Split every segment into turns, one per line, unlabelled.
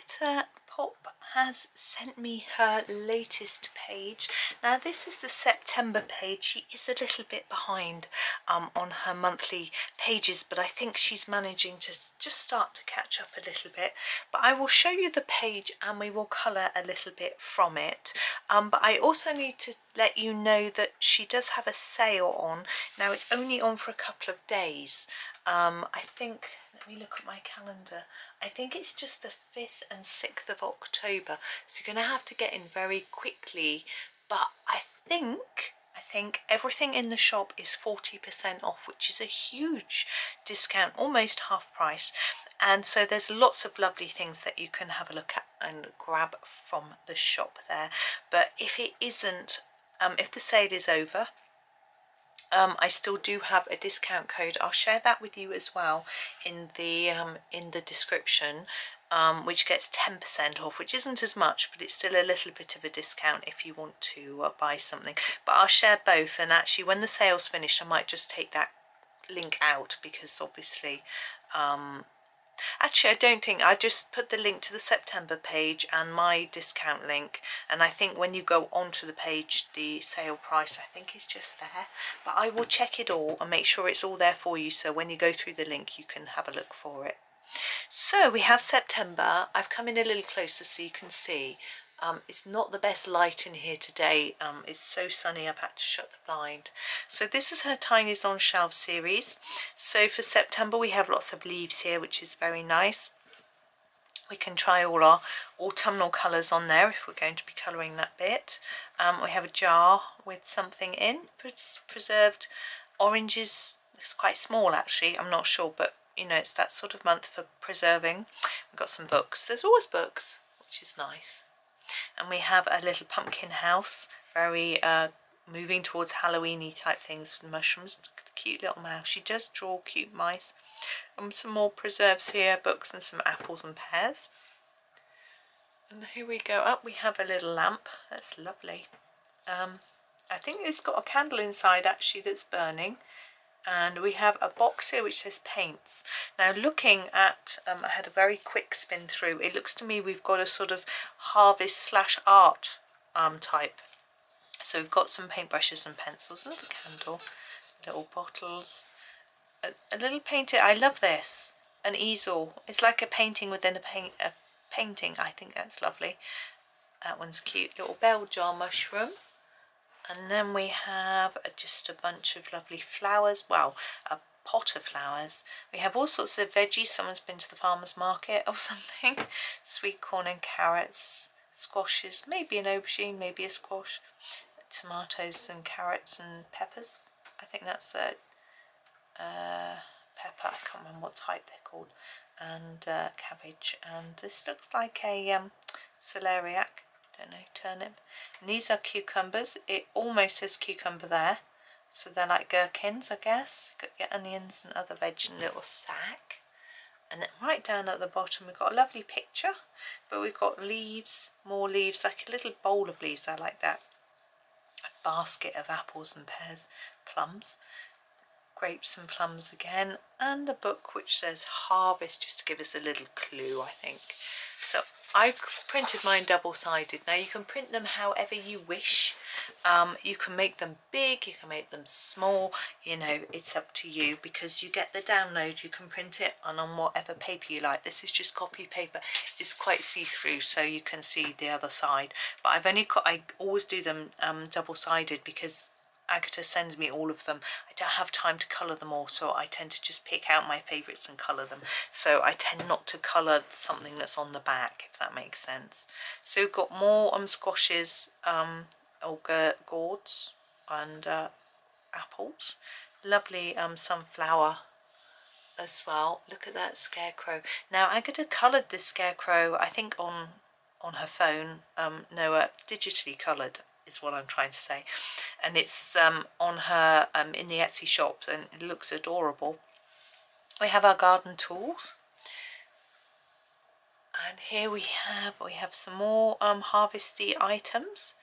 Agotapop has sent me her latest page. Now this is the September page. She is a little bit behind on her monthly pages, but I think she's managing to just start to catch up a little bit. But I will show you the page and we will colour a little bit from it. But I also need to let you know that she does have a sale on. Now it's only on for a couple of days. I think, let me look at my calendar, I think it's just the 5th and 6th of October, so you're going to have to get in very quickly. But I think everything in the shop is 40% off, which is a huge discount, almost half price. And so there's lots of lovely things that you can have a look at and grab from the shop there. But if it isn't, if the sale is over, I still do have a discount code. I'll share that with you as well in the description, which gets 10% off, which isn't as much, but it's still a little bit of a discount if you want to buy something. But I'll share both, and actually when the sale's finished I might just take that link out, because obviously actually I don't think, I just put the link to the September page and my discount link, and I think when you go onto the page the sale price I think is just there. But I will check it all and make sure it's all there for you, so when you go through the link you can have a look for it. So we have September. I've come in a little closer so you can see. It's not the best light in here today. It's so sunny I've had to shut the blind. So this is her Tinies on Shelf series. So for September we have lots of leaves here, which is very nice. We can try all our autumnal colours on there if we're going to be colouring that bit. We have a jar with something in, preserved oranges. It's quite small actually, I'm not sure, but you know, it's that sort of month for preserving. We've got some books. There's always books, which is nice. And we have a little pumpkin house, very moving towards Halloween-y type things with mushrooms. Look at the cute little mouse. She does draw cute mice. Some more preserves here, books, and some apples and pears. And here we go up. We have a little lamp. That's lovely. I think it's got a candle inside actually that's burning. And we have a box here which says paints. Now looking at, I had a very quick spin through, it looks to me we've got a sort of harvest / art type. So we've got some paintbrushes and pencils, a little candle, little bottles, a little painting. I love this, an easel. It's like a painting within a painting. I think that's lovely. That one's cute. Little bell jar mushroom. And then we have just a bunch of lovely flowers, well, a pot of flowers. We have all sorts of veggies. Someone's been to the farmer's market or something. Sweet corn and carrots, squashes, maybe an aubergine, maybe a squash, tomatoes and carrots and peppers. I think that's a pepper, I can't remember what type they're called, and cabbage. And this looks like a celeriac. Don't know, turnip. And these are cucumbers. It almost says cucumber there, so they're like gherkins, I guess. Got your onions and other veg in a little sack. And then right down at the bottom we've got a lovely picture, but we've got leaves, more leaves, like a little bowl of leaves. I like that. A basket of apples and pears, plums, grapes and plums again, and a book which says harvest, just to give us a little clue, I think. So I printed mine double-sided. Now you can print them however you wish. You can make them big, you can make them small, you know, it's up to you, because you get the download, you can print it on whatever paper you like. This is just copy paper. It's quite see-through, so you can see the other side. But I always do them double-sided because Agata sends me all of them. I don't have time to colour them all, so I tend to just pick out my favourites and colour them. So I tend not to colour something that's on the back, if that makes sense. So we've got more squashes, or gourds, and apples. Lovely sunflower as well. Look at that scarecrow. Now Agata coloured this scarecrow, I think on her phone. No, digitally coloured is what I'm trying to say, and it's on her in the Etsy shop, and it looks adorable. We have our garden tools, and here we have some more harvesty items,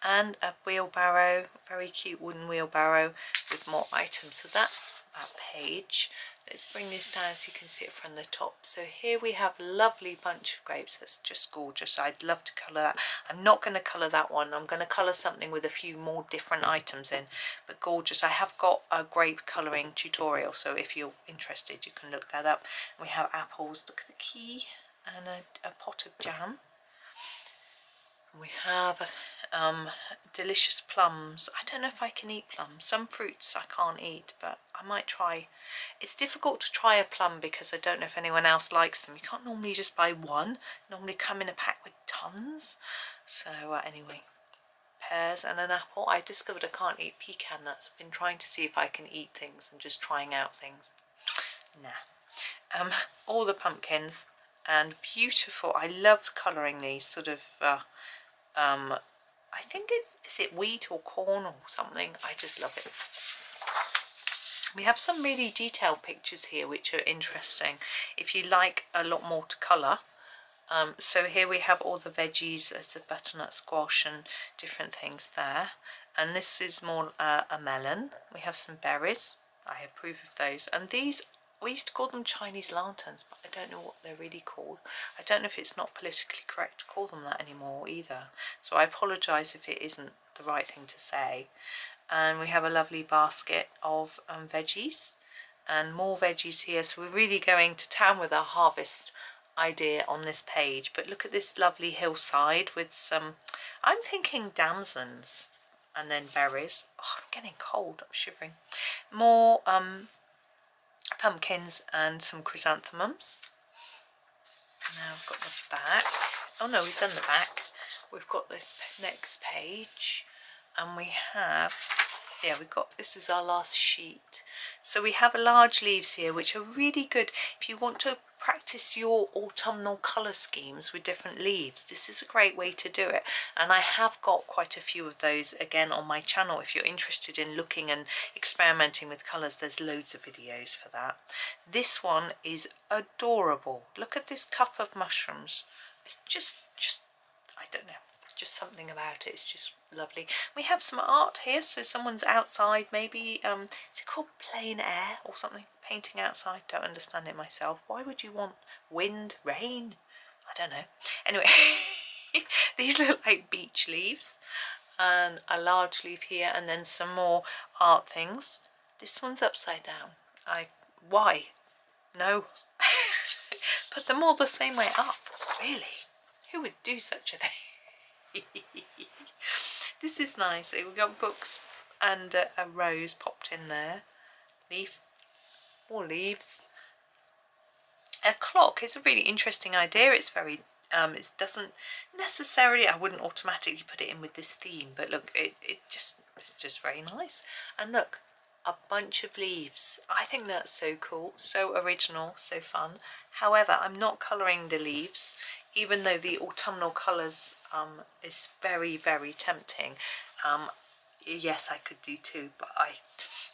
and a wheelbarrow, very cute wooden wheelbarrow with more items. So that's that page. let's bring this down so you can see it from the top. So here we have a lovely bunch of grapes. That's just gorgeous. I'd love to colour that. I'm not going to colour that one. I'm going to colour something with a few more different items in, but gorgeous. I have got a grape colouring tutorial, so if you're interested you can look that up. We have apples, look at the key, and a pot of jam. We have delicious plums. I don't know if I can eat plums. Some fruits I can't eat, but I might try. It's difficult to try a plum because I don't know if anyone else likes them. You can't normally just buy one. Normally come in a pack with tons. So anyway, pears and an apple. I discovered I can't eat pecan nuts. I've been trying to see if I can eat things and just trying out things. Nah. All the pumpkins, and beautiful. I loved colouring these sort of I think is it wheat or corn or something? I just love it. We have some really detailed pictures here which are interesting if you like a lot more to colour. So here we have all the veggies. There's a butternut squash and different things there, and this is more a melon. We have some berries. I approve of those, and these, we used to call them Chinese lanterns, but I don't know what they're really called. I don't know if it's not politically correct to call them that anymore either, so I apologise if it isn't the right thing to say. And we have a lovely basket of veggies and more veggies here, so we're really going to town with our harvest idea on this page. But look at this lovely hillside with some, I'm thinking damsons, and then berries. Oh, I'm getting cold, I'm shivering. More pumpkins and some chrysanthemums. Now I've got the back. Oh no, we've done the back. We've got this next page, and we have, yeah, we've got, this is our last sheet. So we have large leaves here which are really good if you want to practice your autumnal colour schemes with different leaves. This is a great way to do it, and I have got quite a few of those again on my channel. If you're interested in looking and experimenting with colours, there's loads of videos for that. This one is adorable. Look at this cup of mushrooms. It's just I don't know, just something about it. It's just lovely. We have some art here, so someone's outside, maybe is it called plein air or something, painting outside? Don't understand it myself. Why would you want wind, rain? I don't know. Anyway, these look like beech leaves, and a large leaf here, and then some more art things. This one's upside down. Why? No. Put them all the same way up. Really? Who would do such a thing? This is nice. We've got books and a rose popped in there. Leaf. More leaves. A clock is a really interesting idea. It's very it doesn't necessarily, I wouldn't automatically put it in with this theme, but look, it's just very nice. And look, a bunch of leaves. I think that's so cool, so original, so fun. However, I'm not colouring the leaves, even though the autumnal colours is very, very tempting. Yes, I could do two, but I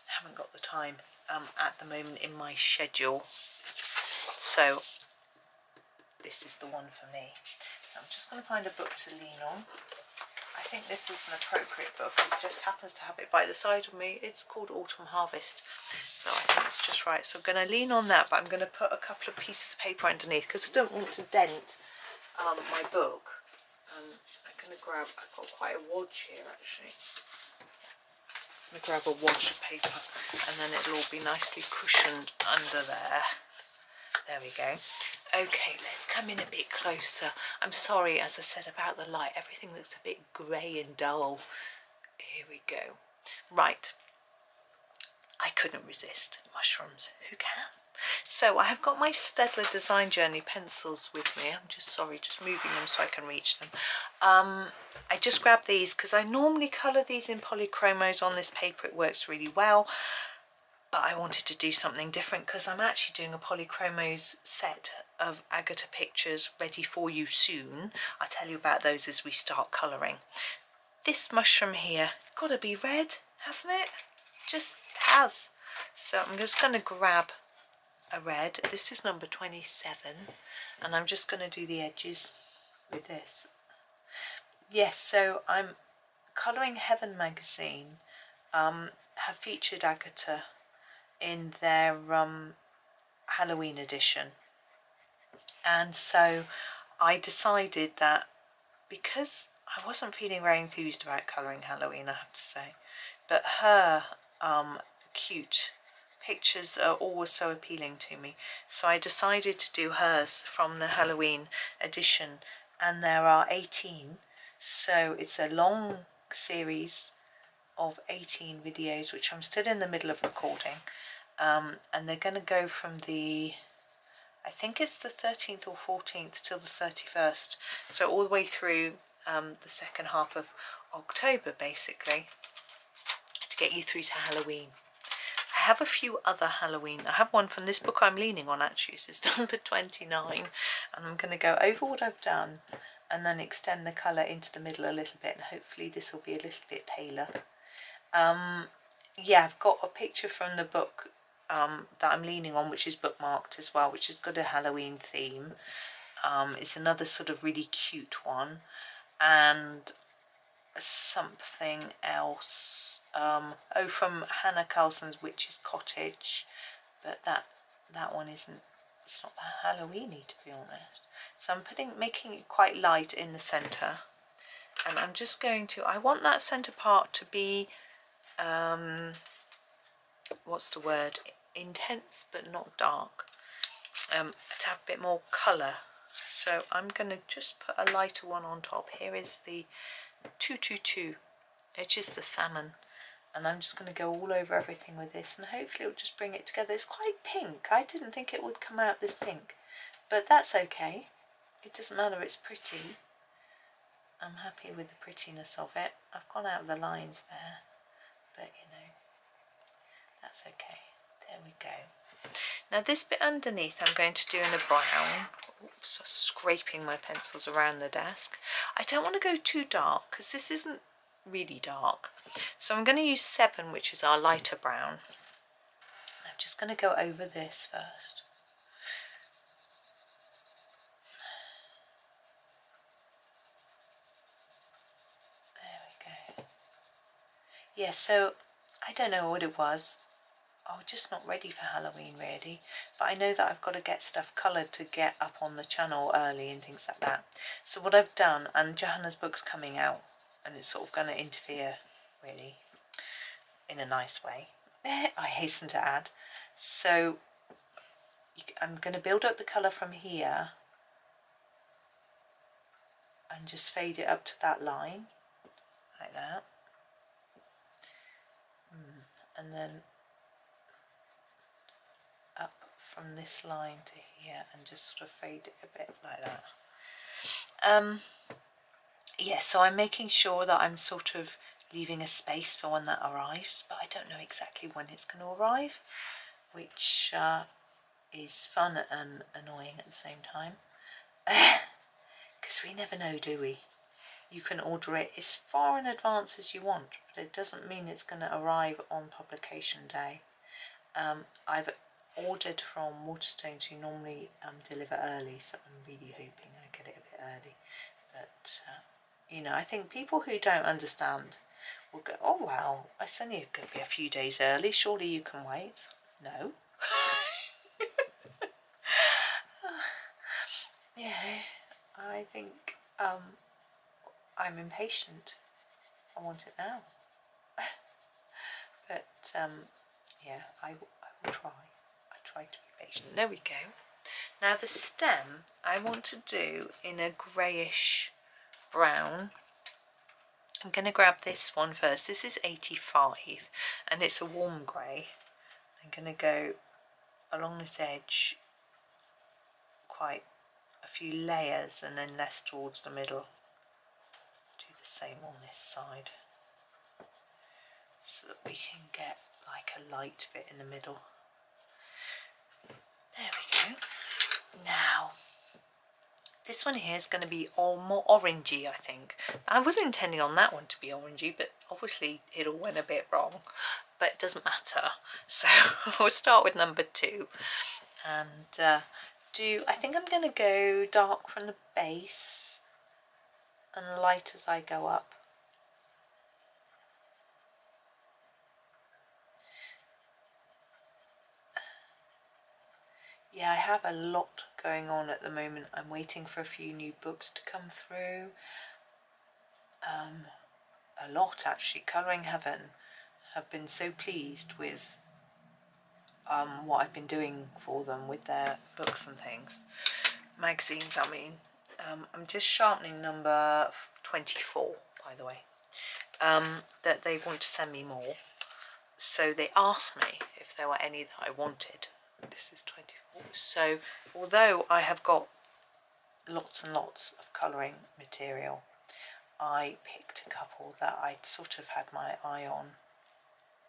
haven't got the time at the moment in my schedule. So this is the one for me. So I'm just going to find a book to lean on. I think this is an appropriate book. It just happens to have it by the side of me. It's called Autumn Harvest, so I think it's just right. So I'm going to lean on that, but I'm going to put a couple of pieces of paper underneath because I don't want to dent my book. I'm going to grab, I've got quite a wadge here actually. I'm going to grab a wadge of paper, and then it'll all be nicely cushioned under there. There we go. Okay, let's come in a bit closer. I'm sorry, as I said, about the light. Everything looks a bit grey and dull. Here we go. Right. I couldn't resist mushrooms. Who can? So I have got my Staedtler Design Journey pencils with me. I'm just moving them so I can reach them. I just grabbed these because I normally colour these in polychromos on this paper. It works really well. But I wanted to do something different because I'm actually doing a polychromos set of Agata pictures ready for you soon. I'll tell you about those as we start colouring. This mushroom here, it's got to be red, hasn't it? Just has. So I'm just going to grab a red. This is number 27, and I'm just going to do the edges with this. Yes, so I'm Colouring Heaven magazine have featured Agata in their Halloween edition. And so I decided that because I wasn't feeling very enthused about colouring Halloween, I have to say, but her cute pictures are always so appealing to me, so I decided to do hers from the Halloween edition, and there are 18, so it's a long series of 18 videos which I'm still in the middle of recording, and they're going to go from the, I think it's the 13th or 14th till the 31st, so all the way through the second half of October basically, to get you through to Halloween. I have a few other Halloween. I have one from this book I'm leaning on actually, so it's number 29, and I'm going to go over what I've done and then extend the colour into the middle a little bit, and hopefully this will be a little bit paler. Yeah, I've got a picture from the book that I'm leaning on, which is bookmarked as well, which has got a Halloween theme. It's another sort of really cute one, and something else, from Hannah Carlson's Witch's Cottage, but that one isn't, it's not that Halloweeny, to be honest. So I'm making it quite light in the centre, and I'm just going to, I want that centre part to be what's the word, intense but not dark, to have a bit more colour. So I'm going to just put a lighter one on top. Here is the 222, which is the salmon, and I'm just going to go all over everything with this, and hopefully it'll just bring it together. It's quite pink. I didn't think it would come out this pink, but that's okay. It doesn't matter, it's pretty. I'm happy with the prettiness of it. I've gone out of the lines there, but you know, that's okay. There we go. Now this bit underneath I'm going to do in a brown. Oops, I'm scraping my pencils around the desk. I don't want to go too dark because this isn't really dark. So I'm going to use 7, which is our lighter brown. I'm just going to go over this first. There we go. Yeah, so I don't know what it was. I was just not ready for Halloween really, but I know that I've got to get stuff coloured to get up on the channel early and things like that. So what I've done, and Johanna's book's coming out, and it's sort of going to interfere really in a nice way, I hasten to add. So I'm going to build up the colour from here and just fade it up to that line like that, and then up from this line to here and just sort of fade it a bit like that. Yeah, so I'm making sure that I'm sort of leaving a space for when that arrives, but I don't know exactly when it's going to arrive, which is fun and annoying at the same time, because we never know, do we? You can order it as far in advance as you want, but it doesn't mean it's going to arrive on publication day. I've ordered from Waterstones, who normally deliver early, so I'm really hoping I get it a bit early. But you know, I think people who don't understand will go, oh wow, it's only going to be a few days early, surely you can wait. No. Yeah, I think I'm impatient. I want it now. But yeah, I will try. I try to be patient. There we go. Now the stem I want to do in a greyish brown. I'm going to grab this one first. This is 85 and it's a warm grey. I'm going to go along this edge quite a few layers and then less towards the middle. Do the same on this side so that we can get like a light bit in the middle. There we go. Now this one here is going to be all more orangey, I think. I was intending on that one to be orangey, but obviously it all went a bit wrong, but it doesn't matter. So we'll start with number 2 and I think I'm going to go dark from the base and light as I go up. yeah, I have a lot going on at the moment. I'm waiting for a few new books to come through. A lot actually. Colouring Heaven have been so pleased with what I've been doing for them with their books and things. Magazines, I mean. I'm just sharpening number 24, by the way. That they want to send me more. So they asked me if there were any that I wanted. This is 24. So although I have got lots and lots of colouring material, I picked a couple that I'd sort of had my eye on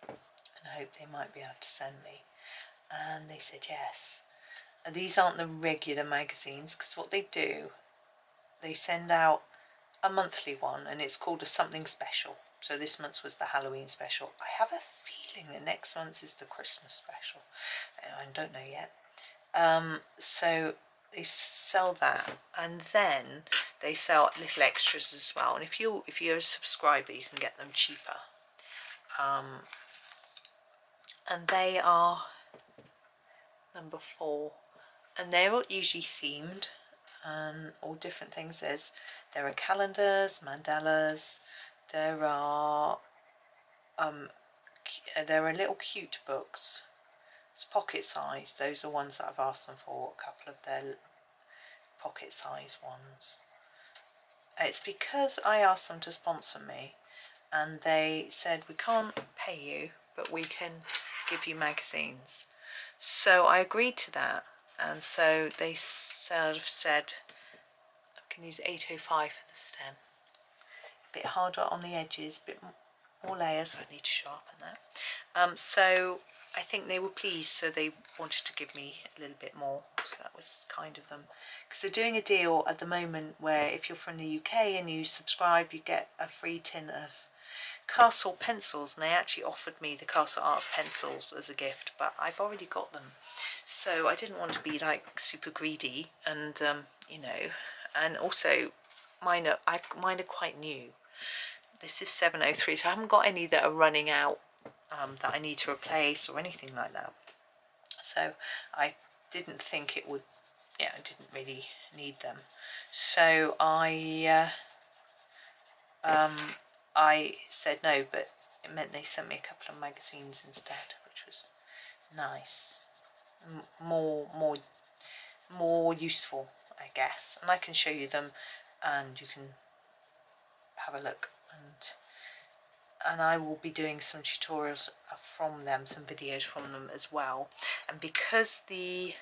and I hoped they might be able to send me. And they said yes. And these aren't the regular magazines, because what they do, they send out a monthly one and it's called a something special. So this month's was the Halloween special. I have a feeling that next month's is the Christmas special. I don't know yet. So they sell that, and then they sell little extras as well. And if you're a subscriber, you can get them cheaper. And they are number 4, and they're all usually themed and all different things. There are calendars, mandalas. There are little cute books. It's pocket size. Those are ones that I've asked them for. A couple of their pocket size ones. It's because I asked them to sponsor me, and they said we can't pay you, but we can give you magazines. So I agreed to that, and so they sort of said I can use 805 for the stem. A bit harder on the edges, a bit more layers, so I need to sharpen that. So I think they were pleased, so they wanted to give me a little bit more, so that was kind of them. Because they're doing a deal at the moment where if you're from the UK and you subscribe, you get a free tin of Castle pencils, and they actually offered me the Castle Arts pencils as a gift, but I've already got them, so I didn't want to be like super greedy, and you know, and also mine are quite new. This is 703, so I haven't got any that are running out that I need to replace or anything like that. So I didn't think it would, yeah, I didn't really need them. So I said no, but it meant they sent me a couple of magazines instead, which was nice. More useful, I guess. And I can show you them, and you can have a look. And I will be doing some tutorials from them, some videos from them as well. And because the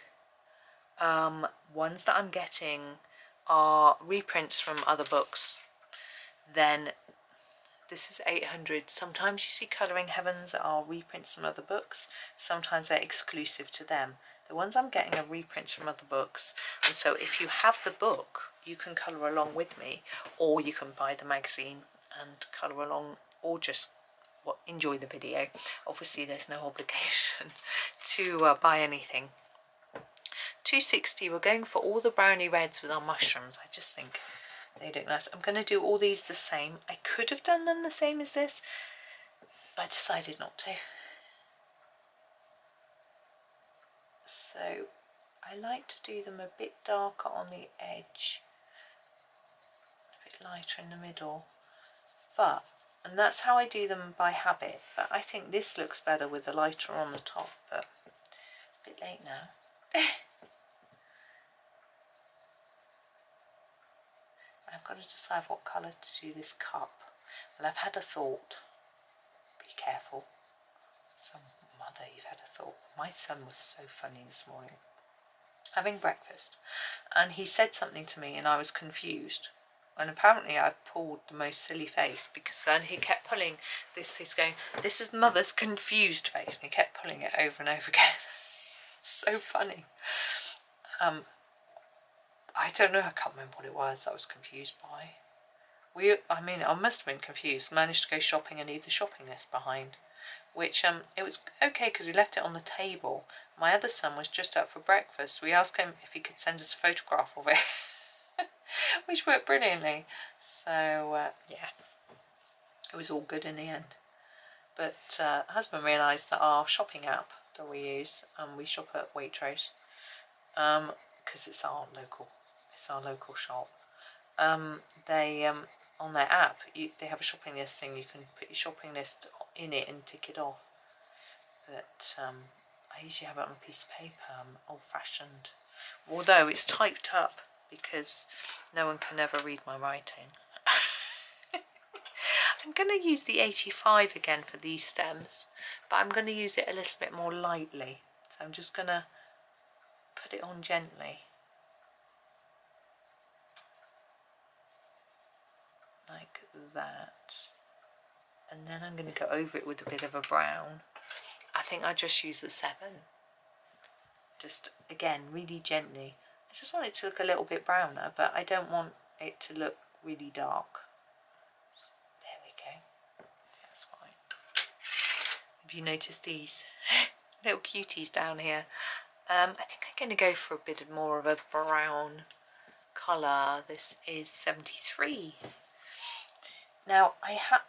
ones that I'm getting are reprints from other books, then this is 800. Sometimes you see Colouring Heavens are reprints from other books. Sometimes they're exclusive to them. The ones I'm getting are reprints from other books. And so if you have the book, you can colour along with me, or you can buy the magazine and colour along, or just enjoy the video. Obviously there's no obligation to buy anything. 260, we're going for all the brownie reds with our mushrooms. I just think they look nice. I'm going to do all these the same. I could have done them the same as this, but I decided not to. So I like to do them a bit darker on the edge, a bit lighter in the middle, and that's how I do them by habit, but I think this looks better with the lighter on the top, but a bit late now. I've got to decide what colour to do this cup. Well, I've had a thought. Be careful. Some mother, you've had a thought. My son was so funny this morning. Having breakfast, and he said something to me and I was confused. And apparently I pulled the most silly face, because then he kept pulling this, he's going, this is mother's confused face, and he kept pulling it over and over again. So funny. I don't know, I can't remember what it was that I was confused by. I must have been confused. Managed to go shopping and leave the shopping list behind, which it was okay because we left it on the table. My other son was just up for breakfast. We asked him if he could send us a photograph of it, which worked brilliantly. So yeah, it was all good in the end. But husband realised that our shopping app that we use, we shop at Waitrose, because it's our local shop. They on their app, they have a shopping list thing. You can put your shopping list in it and tick it off. But I usually have it on a piece of paper. I'm old-fashioned, although it's typed up because no one can ever read my writing. I'm going to use the 85 again for these stems, but I'm going to use it a little bit more lightly. So I'm just going to put it on gently. Like that. And then I'm going to go over it with a bit of a brown. I think I just use the 7. Just, again, really gently. I just want it to look a little bit browner, but I don't want it to look really dark. There we go. That's fine. Have you noticed these little cuties down here? I think I'm going to go for a bit more of a brown colour. This is 73. Now,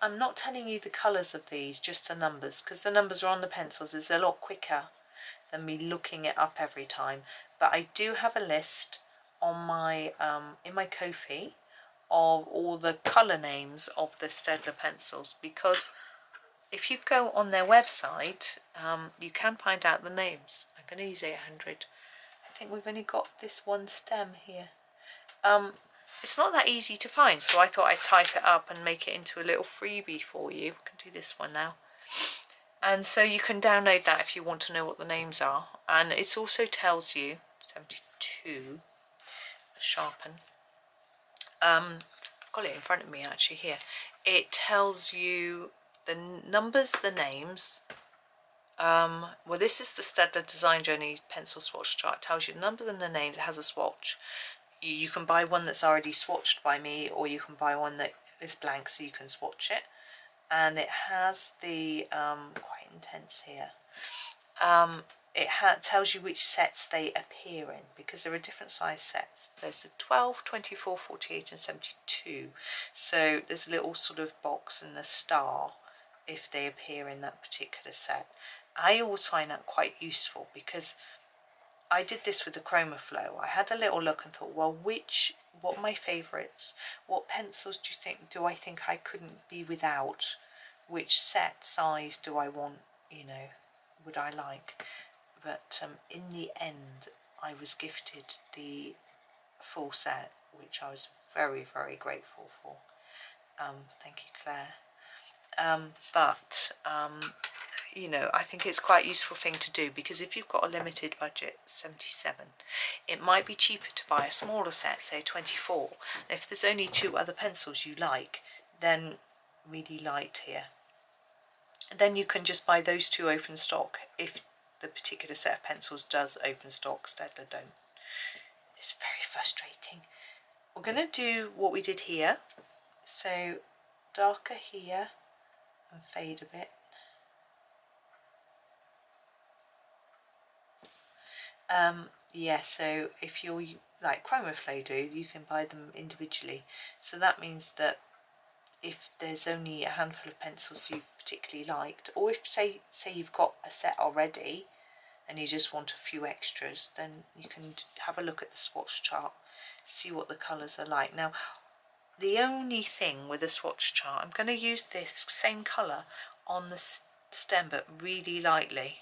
I'm not telling you the colours of these, just the numbers, because the numbers are on the pencils. It's a lot quicker than me looking it up every time. But I do have a list on my in my Ko-fi of all the colour names of the Staedtler pencils, because if you go on their website, you can find out the names. I'm going to use 800. I think we've only got this one stem here. It's not that easy to find, so I thought I'd type it up and make it into a little freebie for you. We can do this one now. And so you can download that if you want to know what the names are. And it also tells you, 72, sharpen. I've got it in front of me actually here. It tells you the numbers, the names. Well, this is the Staedtler Design Journey pencil swatch chart. It tells you the numbers and the names. It has a swatch. You can buy one that's already swatched by me, or you can buy one that is blank so you can swatch it. And it has the, quite intense here, it tells you which sets they appear in, because there are different size sets. There's the 12, 24, 48 and 72. So there's a little sort of box and a star if they appear in that particular set. I always find that quite useful, because I did this with the Chroma Flow. I had a little look and thought, well, what are my favourites? What pencils do I think I couldn't be without? Which set size do I want, would I like? But in the end, I was gifted the full set, which I was very, very grateful for. Thank you, Claire. I think it's quite a useful thing to do, because if you've got a limited budget, 77, it might be cheaper to buy a smaller set, say 24. If there's only 2 other pencils you like, then really light here. And then you can just buy those 2 open stock if the particular set of pencils does open stock. Staedtler don't. It's very frustrating. We're going to do what we did here. So darker here and fade a bit. Yeah, so if you're like Chroma Flow do, you can buy them individually. So that means that if there's only a handful of pencils you particularly liked, or if say you've got a set already and you just want a few extras, then you can have a look at the swatch chart, see what the colours are like. Now, the only thing with the swatch chart, I'm going to use this same colour on the stem, but really lightly,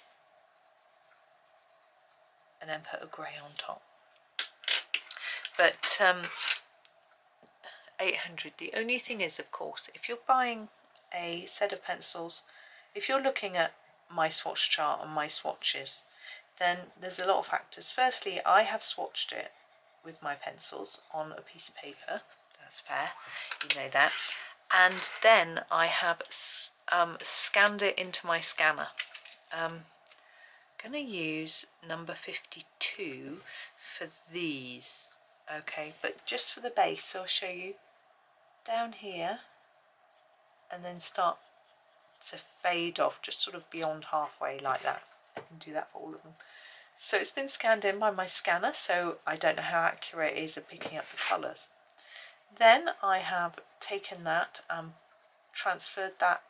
and then put a grey on top. But 800, the only thing is, of course, if you're buying a set of pencils, if you're looking at my swatch chart and my swatches, then there's a lot of factors. Firstly, I have swatched it with my pencils on a piece of paper. That's fair, you know that. And then I have scanned it into my scanner. Going to use number 52 for these, okay, but just for the base. So I'll show you down here and then start to fade off just sort of beyond halfway like that. I can do that for all of them. So it's been scanned in by my scanner, so I don't know how accurate it is at picking up the colours. Then I have taken that and transferred that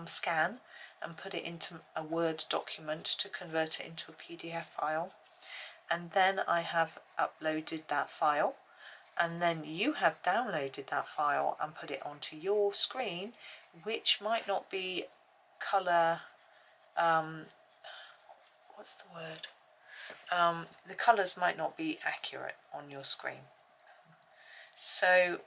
scan and put it into a Word document to convert it into a PDF file. and then I have uploaded that file, and then you have downloaded that file and put it onto your screen, which might not be colour, what's the word? The colours might not be accurate on your screen. So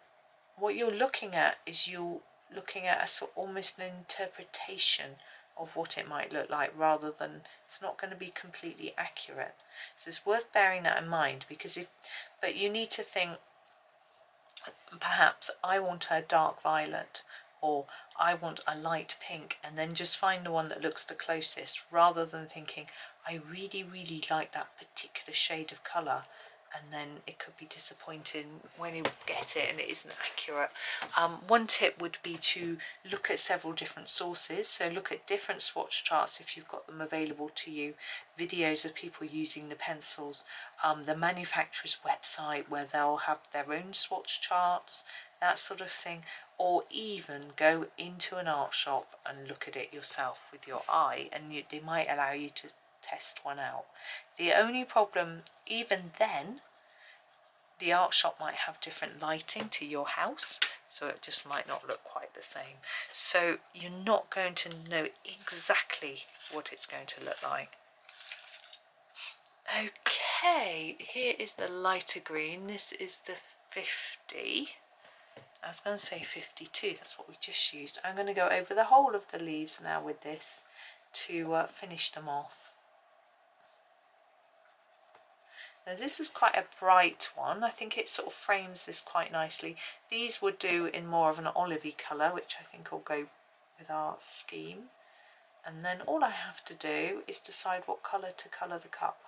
what you're looking at is you're looking at a sort of almost an interpretation of what it might look like, rather than, it's not going to be completely accurate. So it's worth bearing that in mind, because but you need to think, perhaps I want a dark violet, or I want a light pink, and then just find the one that looks the closest, rather than thinking I really like that particular shade of colour, and then it could be disappointing when you get it and it isn't accurate. One tip would be to look at several different sources, so look at different swatch charts if you've got them available to you, videos of people using the pencils, the manufacturer's website where they'll have their own swatch charts, that sort of thing, or even go into an art shop and look at it yourself with your eye, and they might allow you to test one out. The only problem, even then, the art shop might have different lighting to your house, so it just might not look quite the same. So you're not going to know exactly what it's going to look like. Okay, here is the lighter green. This is the 50. I was going to say 52, that's what we just used. I'm going to go over the whole of the leaves now with this to finish them off. Now this is quite a bright one. I think it sort of frames this quite nicely. These would do in more of an olivey colour, which I think will go with our scheme. And then all I have to do is decide what colour to colour the cup.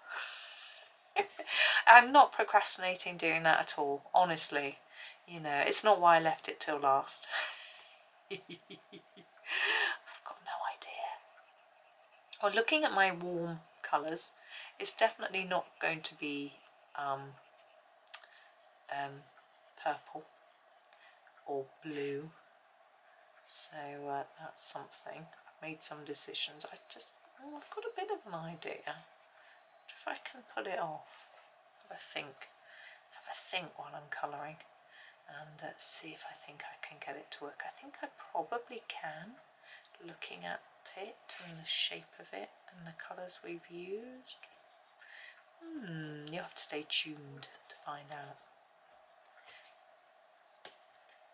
I'm not procrastinating doing that at all, honestly. You know, it's not why I left it till last. I've got no idea. Well, looking at my warm colours, it's definitely not going to be purple or blue, so that's something. I've made some decisions. I've got a bit of an idea. If I can pull it off, have a think while I'm colouring, and see if I think I can get it to work. I think I probably can, looking at it and the shape of it and the colours we've used. You'll have to stay tuned to find out.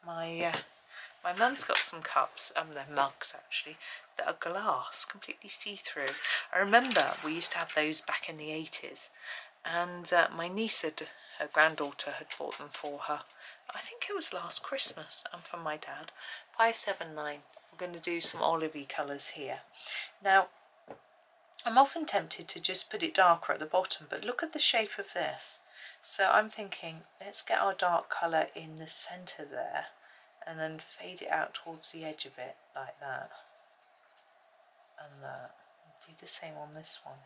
My mum's got some cups, they're mugs actually, that are glass, completely see-through. I remember we used to have those back in the 80s, and my niece her granddaughter had bought them for her. I think it was last Christmas, and from my dad. 579. We're going to do some olivey colours here. Now, I'm often tempted to just put it darker at the bottom, but look at the shape of this. So I'm thinking, let's get our dark colour in the centre there, and then fade it out towards the edge a bit, like that. And that. Do the same on this one.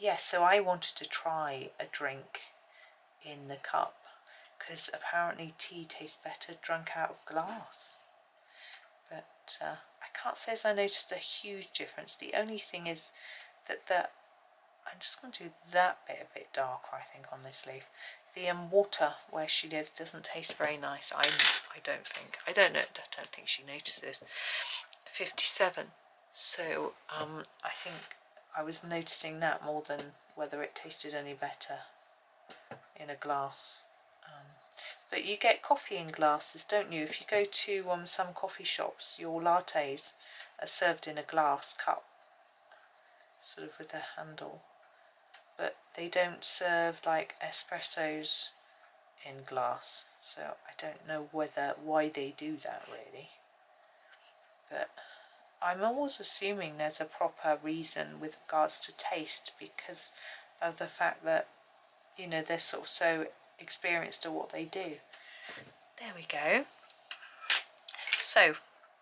Yeah, so I wanted to try a drink in the cup, because apparently tea tastes better drunk out of glass. But I can't say as I noticed a huge difference. The only thing is that I'm just going to do that bit a bit darker, I think, on this leaf. The water where she lives doesn't taste very nice. I don't think. I don't think she notices. 57. So I think I was noticing that more than whether it tasted any better in a glass. But you get coffee in glasses, don't you? If you go to some coffee shops, your lattes are served in a glass cup, sort of with a handle. But they don't serve like espressos in glass, so I don't know why they do that really. But I'm always assuming there's a proper reason with regards to taste, because of the fact that, you know, they're sort of so experienced at what they do. There we go. So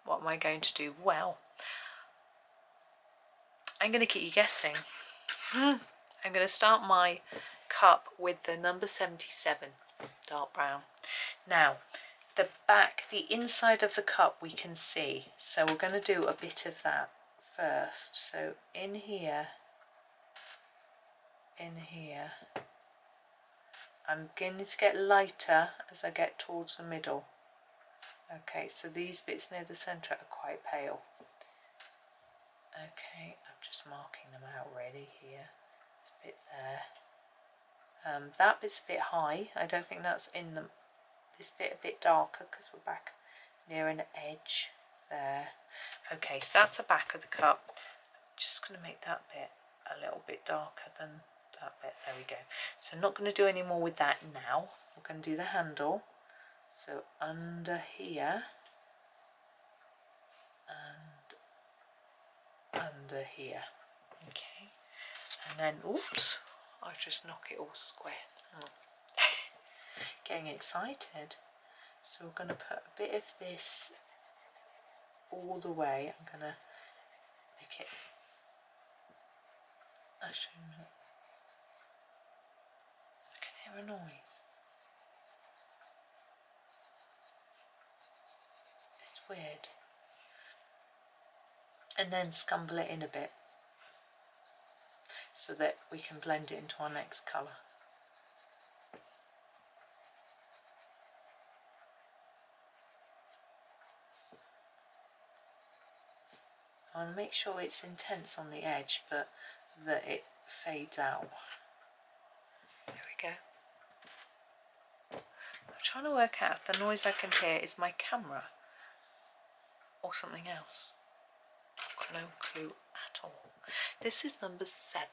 what am I going to do? Well, I'm going to keep you guessing. I'm going to start my cup with the number 77, dark brown. Now, the back, the inside of the cup we can see, so we're going to do a bit of that first. So in here, in here. I'm beginning to get lighter as I get towards the middle. Okay, so these bits near the centre are quite pale. Okay, I'm just marking them out really here. It's a bit there. That bit's a bit high. I don't think that's in them. This bit a bit darker because we're back near an edge there. Okay, so that's the back of the cup. I'm just going to make that bit a little bit darker than that bit. There we go. So I'm not going to do any more with that now. We're going to do the handle. So under here and under here. Okay, and then oops, I just knock it all square. Oh. Getting excited. So we're going to put a bit of this all the way. I'm going to make it. Actually, I can hear a noise. It's weird. And then scumble it in a bit so that we can blend it into our next colour. I want to make sure it's intense on the edge but that it fades out. There we go. I'm trying to work out if the noise I can hear is my camera or something else. I've got no clue at all. This is number 7.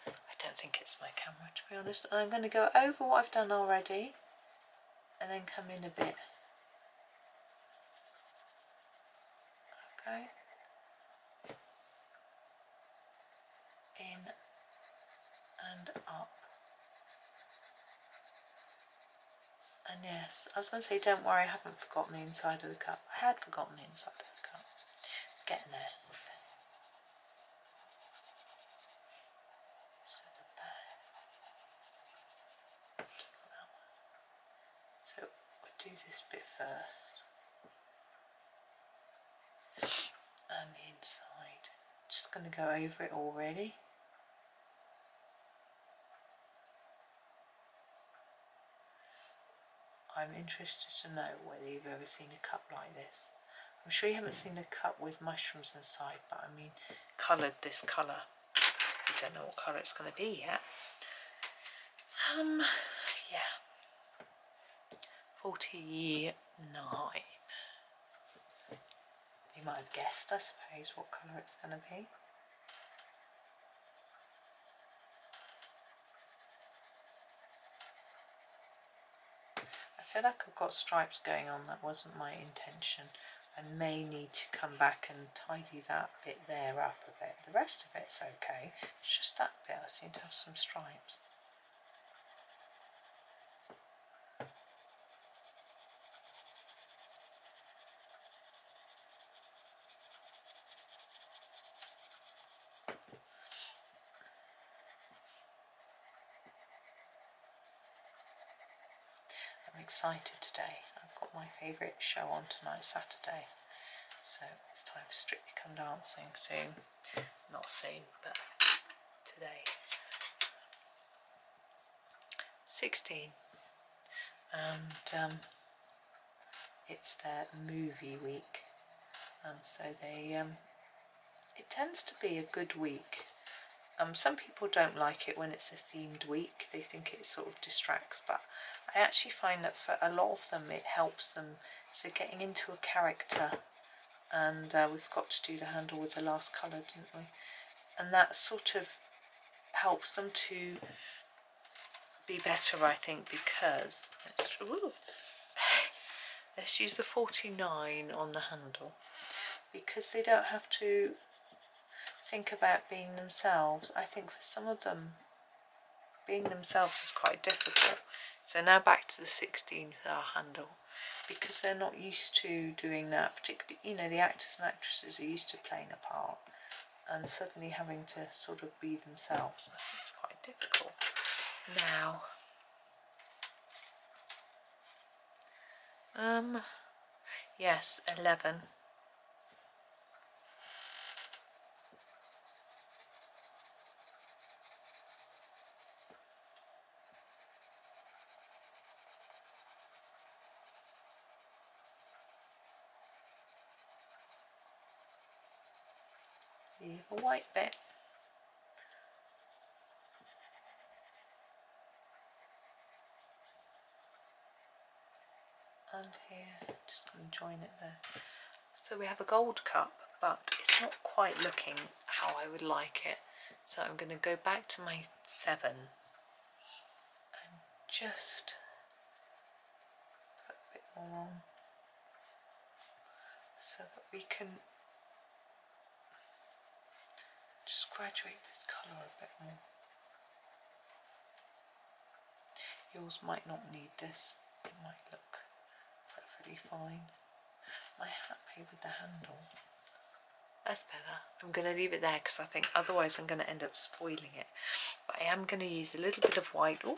I don't think it's my camera, to be honest. And I'm going to go over what I've done already and then come in a bit. Okay. In and up. And yes, I was going to say, don't worry, I haven't forgotten the inside of the cup. I had forgotten the inside of the cup. Getting there. So we'll do this bit first. And the inside. Just going to go over it already. I'm interested to know whether you've ever seen a cup like this. I'm sure you haven't seen a cup with mushrooms inside, but I mean coloured this colour. I don't know what colour it's going to be yet. Yeah. 49. You might have guessed, I suppose, what colour it's going to be. I feel like I've got stripes going on. That wasn't my intention. I may need to come back and tidy that bit there up a bit. The rest of it's okay. It's just that bit I seem to have some stripes. I'm excited today. I've got my favourite show on tonight, Saturday. So it's time for Strictly Come Dancing soon. Not soon, but today. 16. And it's their movie week. And so they it tends to be a good week. Some people don't like it when it's a themed week. They think it sort of distracts, but I actually find that for a lot of them it helps them. So getting into a character, and we've got to do the handle with the last colour, didn't we? And that sort of helps them to be better, I think, because let's use the 49 on the handle, because they don't have to think about being themselves. I think for some of them being themselves is quite difficult. So now back to the 16 for our handle, because they're not used to doing that, particularly, you know, the actors and actresses are used to playing a part, and suddenly having to sort of be themselves, I think it's quite difficult. Now yes, 11. leave a white bit. And here, just going to join it there. So we have a gold cup, but it's not quite looking how I would like it. So I'm going to go back to my 7 and just put a bit more on so that we can just graduate this colour a bit more. Yours might not need this, it might look perfectly fine. Am I happy with the handle? That's better. I'm going to leave it there because I think otherwise I'm going to end up spoiling it. But I am going to use a little bit of white. Oh,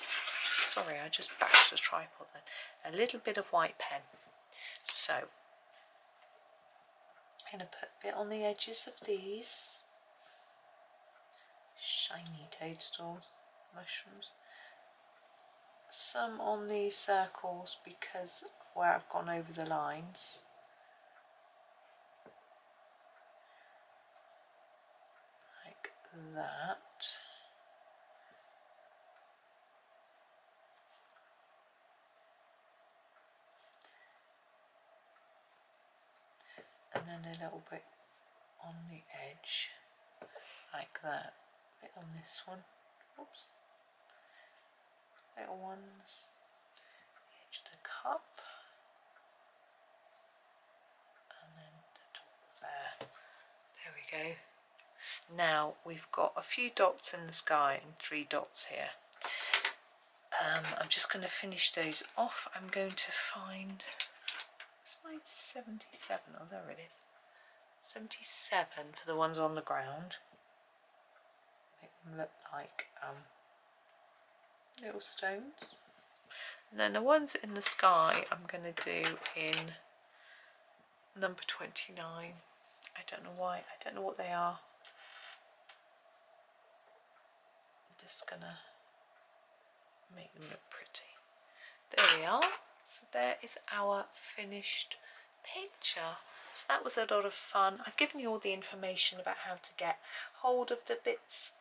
sorry, I just bashed the tripod then. A little bit of white pen. So I'm going to put a bit on the edges of these shiny toadstool mushrooms. Some on these circles because where I've gone over the lines. Like that. And then a little bit on the edge, like that. A bit on this one. Oops. Little ones. The edge of the cup. And then the top there. There we go. Now we've got a few dots in the sky and 3 dots here. I'm just going to finish those off. I'm going to find, it's my 77, oh there it is, 77 for the ones on the ground. Make them look like little stones. And then the ones in the sky I'm going to do in number 29. I don't know why, I don't know what they are. I'm just going to make them look pretty. There we are. So there is our finished picture. So that was a lot of fun. I've given you all the information about how to get hold of the bits,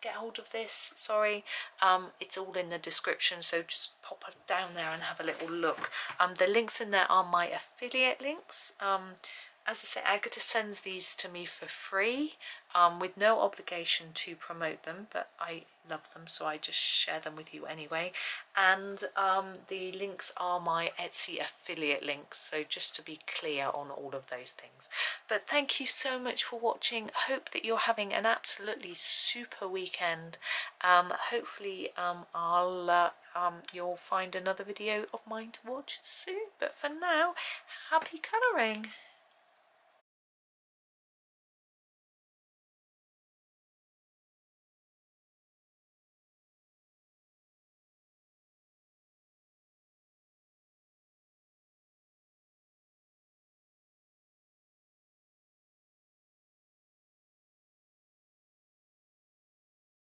get hold of this, sorry. It's all in the description, so just pop it down there and have a little look. The links in there are my affiliate links. As I say, Agata sends these to me for free, with no obligation to promote them, but I love them, so I just share them with you anyway. And the links are my Etsy affiliate links, so just to be clear on all of those things. But thank you so much for watching. Hope that you're having an absolutely super weekend. Hopefully you'll find another video of mine to watch soon. But for now, happy colouring.